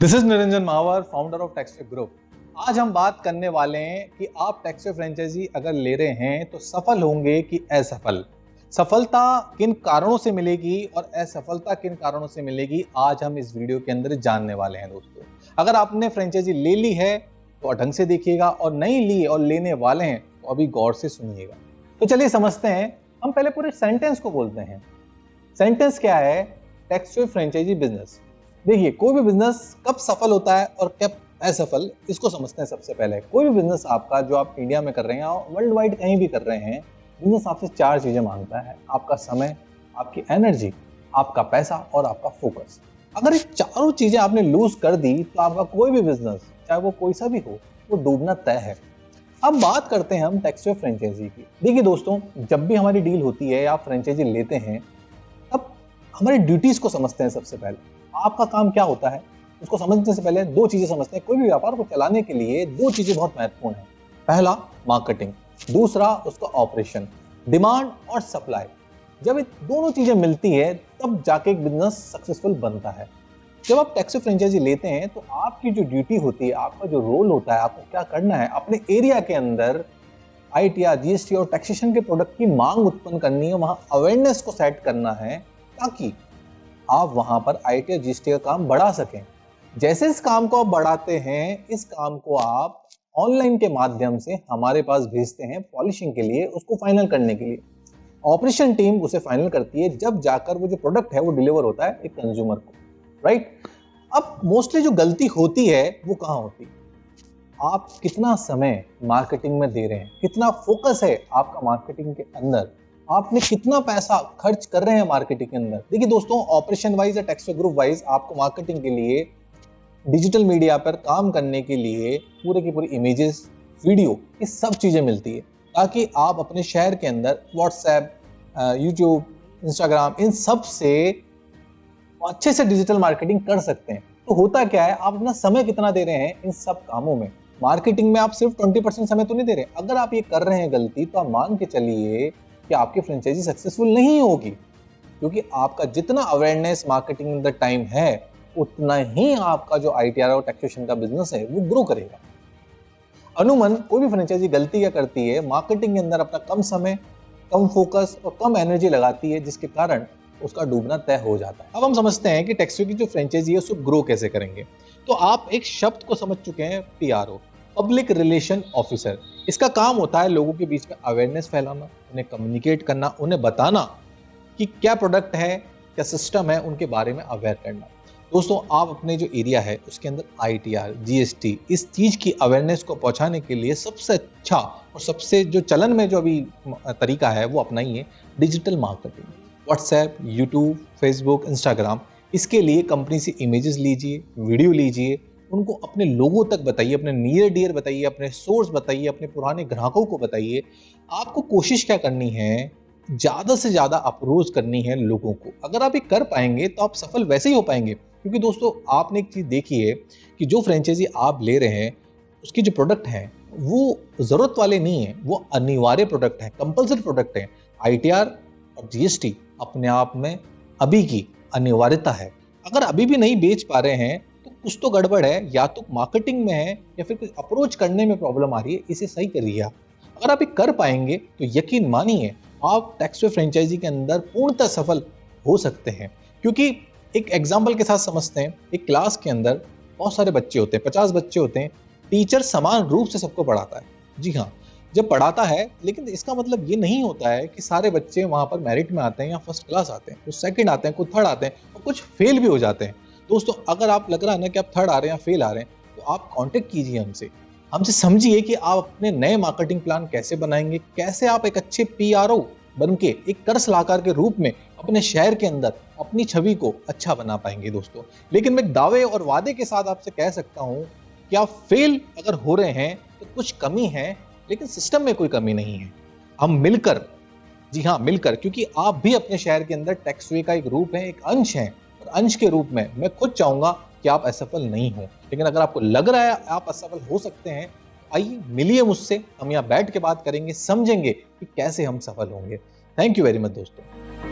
This is Niranjan Mawar, founder of Texway group. आज हम बात करने वाले हैं कि आप टेक्सवे फ्रेंचाइजी अगर ले रहे हैं तो सफल होंगे कि असफल। सफलता किन कारणों से मिलेगी और असफलता किन कारणों से मिलेगी, आज हम इस वीडियो के अंदर जानने वाले हैं दोस्तों। अगर आपने फ्रेंचाइजी ले ली है तो ढंग से देखिएगा, और नहीं ली और लेने वाले हैं तो अभी गौर से सुनिएगा। तो चलिए समझते हैं। हम पहले पूरे सेंटेंस को बोलते हैं। सेंटेंस क्या है? टेक्सवे फ्रेंचाइजी बिजनेस। देखिए, कोई भी बिजनेस कब सफल होता है और कब असफल, इसको समझते हैं। सबसे पहले कोई भी बिजनेस आपका जो आप इंडिया में कर रहे हैं और वर्ल्ड वाइड कहीं भी कर रहे हैं, बिजनेस आपसे 4 चीजें मांगता है: आपका समय, आपकी एनर्जी, आपका पैसा और आपका फोकस। अगर ये चारों चीजें आपने लूज कर दी तो आपका कोई भी बिजनेस, चाहे वो कोई सा भी हो, वो डूबना तय है। अब बात करते हैं हम टेक्सवे फ्रेंचाइजी की। देखिए दोस्तों, जब भी हमारी डील होती है या आप फ्रेंचाइजी लेते हैं, तब हमारी ड्यूटीज को समझते हैं। सबसे पहले आपका काम क्या होता है उसको समझने से पहले 2 चीजें समझते हैं। कोई भी व्यापार को चलाने के लिए 2 चीजें बहुत महत्वपूर्ण है। पहला मार्केटिंग, दूसरा उसका ऑपरेशन, डिमांड और सप्लाई। जब ये दोनों चीजें मिलती है तब जाके एक बिजनेस सक्सेसफुल बनता है। जब आप टेक्सवे फ्रेंचाइजी लेते हैं तो आपकी जो ड्यूटी होती है, आपका जो रोल होता है, आपको क्या करना है, अपने एरिया के अंदर आईटीआर, जीएसटी और टैक्सेशन के प्रोडक्ट की मांग उत्पन्न करनी है। वहां अवेयरनेस को सेट करना है ताकि आप वहां पर आईटी और जीएसटी का काम बढ़ा सकें। जैसे इस काम को आप बढ़ाते हैं, इस काम को आप ऑनलाइन के माध्यम से हमारे पास भेजते हैं पॉलिशिंग के लिए, उसको फाइनल करने के लिए। ऑपरेशन टीम उसे फाइनल करती है, जब जाकर वो जो प्रोडक्ट है वो डिलीवर होता है एक कंज्यूमर को, राइट। अब मोस्टली जो गलती होती है वो कहाँ होती है? आप कितना समय मार्केटिंग में दे रहे हैं, कितना फोकस है आपका मार्केटिंग के अंदर, आपने कितना पैसा खर्च कर रहे हैं मार्केटिंग के अंदर। देखिए दोस्तों, ऑपरेशन वाइज या टेक्सवे ग्रुप वाइज आपको मार्केटिंग के लिए, डिजिटल मीडिया पर काम करने के लिए पूरे की पूरी इमेजेस, वीडियो, ये सब चीजें मिलती है ताकि आप अपने शहर के अंदर व्हाट्सएप, यूट्यूब, इंस्टाग्राम, इन सब से अच्छे से डिजिटल मार्केटिंग कर सकते हैं। तो होता क्या है, आप अपना समय कितना दे रहे हैं इन सब कामों में। मार्केटिंग में आप सिर्फ 20% समय तो नहीं दे रहे। अगर आप ये कर रहे हैं गलती, तो आप मान के चलिए कि आपकी फ्रेंचाइजी सक्सेसफुल नहीं होगी, क्योंकि आपका जितना अवेयरनेस मार्केटिंग में अंदर टाइम है, उतना ही आपका जो आईटीआर और टैक्सेशन का बिजनेस है वो ग्रो करेगा। अमूमन कोई भी फ्रेंचाइजी गलती क्या करती है, मार्केटिंग के अंदर अपना कम समय, कम फोकस और कम एनर्जी लगाती है, जिसके कारण उसका डूबना तय हो जाता है। अब हम समझते हैं कि टेक्सवे की जो फ्रेंचाइजी है उसको ग्रो कैसे करेंगे। तो आप एक शब्द को समझ चुके हैं, पीआरओ, पब्लिक रिलेशन ऑफिसर। इसका काम होता है लोगों के बीच में अवेयरनेस फैलाना, उन्हें कम्युनिकेट करना, उन्हें बताना कि क्या प्रोडक्ट है, क्या सिस्टम है, उनके बारे में अवेयर करना। दोस्तों, आप अपने जो एरिया है उसके अंदर आईटीआर, जीएसटी, इस चीज की अवेयरनेस को पहुंचाने के लिए सबसे अच्छा और सबसे जो चलन में जो अभी तरीका है वो अपनाइए digital marketing. WhatsApp, YouTube, Facebook, Instagram, इसके लिए कंपनी से इमेजेस लीजिए, वीडियो लीजिए, उनको अपने लोगों तक बताइए, अपने नियर डियर बताइए, अपने सोर्स बताइए, अपने पुराने ग्राहकों को बताइए। आपको कोशिश क्या करनी है, ज़्यादा से ज़्यादा अप्रोच करनी है लोगों को। अगर आप ये कर पाएंगे तो आप सफल वैसे ही हो पाएंगे। क्योंकि दोस्तों, आपने एक चीज़ देखी है कि जो फ्रेंचाइजी आप ले रहे हैं उसकी जो प्रोडक्ट हैं वो ज़रूरत वाले नहीं है, वो अनिवार्य प्रोडक्ट हैं, कंपल्सरी प्रोडक्ट हैं। आईटीआर और जीएसटी अपने आप में अभी की अनिवार्यता है। अगर अभी भी नहीं बेच पा रहे हैं तो कुछ तो गड़बड़ है, या तो मार्केटिंग में है या फिर कुछ अप्रोच करने में प्रॉब्लम आ रही है। इसे सही करिए आप। अगर आप ये कर पाएंगे तो यकीन मानिए आप टेक्सवे फ्रेंचाइजी के अंदर पूर्णतः सफल हो सकते हैं। क्योंकि एक एग्जाम्पल के साथ समझते हैं, एक क्लास के अंदर बहुत सारे बच्चे होते हैं, 50 बच्चे होते हैं। टीचर समान रूप से सबको पढ़ाता है, जी हाँ, जब पढ़ाता है, लेकिन इसका मतलब ये नहीं होता है कि सारे बच्चे वहाँ पर मेरिट में आते हैं या फर्स्ट क्लास आते हैं। कुछ सेकंड आते हैं, कुछ थर्ड आते हैं और कुछ फेल भी हो जाते हैं। दोस्तों, अगर आप लग रहा है ना कि आप थर्ड आ रहे हैं या फेल आ रहे हैं, तो आप कांटेक्ट कीजिए हमसे समझिए कि आप अपने नए मार्केटिंग प्लान कैसे बनाएंगे, कैसे आप एक अच्छे पीआरओ बन के एक कर सलाहकार के रूप में अपने शहर के अंदर अपनी छवि को अच्छा बना पाएंगे दोस्तों। लेकिन मैं दावे और वादे के साथ आपसे कह सकता हूं कि आप फेल अगर हो रहे हैं तो कुछ कमी है, लेकिन सिस्टम में कोई कमी नहीं है। हम मिलकर, जी हाँ मिलकर, क्योंकि आप भी अपने शहर के अंदर टेक्सवे का एक रूप है, एक अंश है, और अंश के रूप में मैं खुद चाहूंगा कि आप असफल नहीं हो। लेकिन अगर आपको लग रहा है आप असफल हो सकते हैं, आइए मिलिए मुझसे, हम यहाँ बैठ के बात करेंगे, समझेंगे कि कैसे हम सफल होंगे। थैंक यू वेरी मच दोस्तों।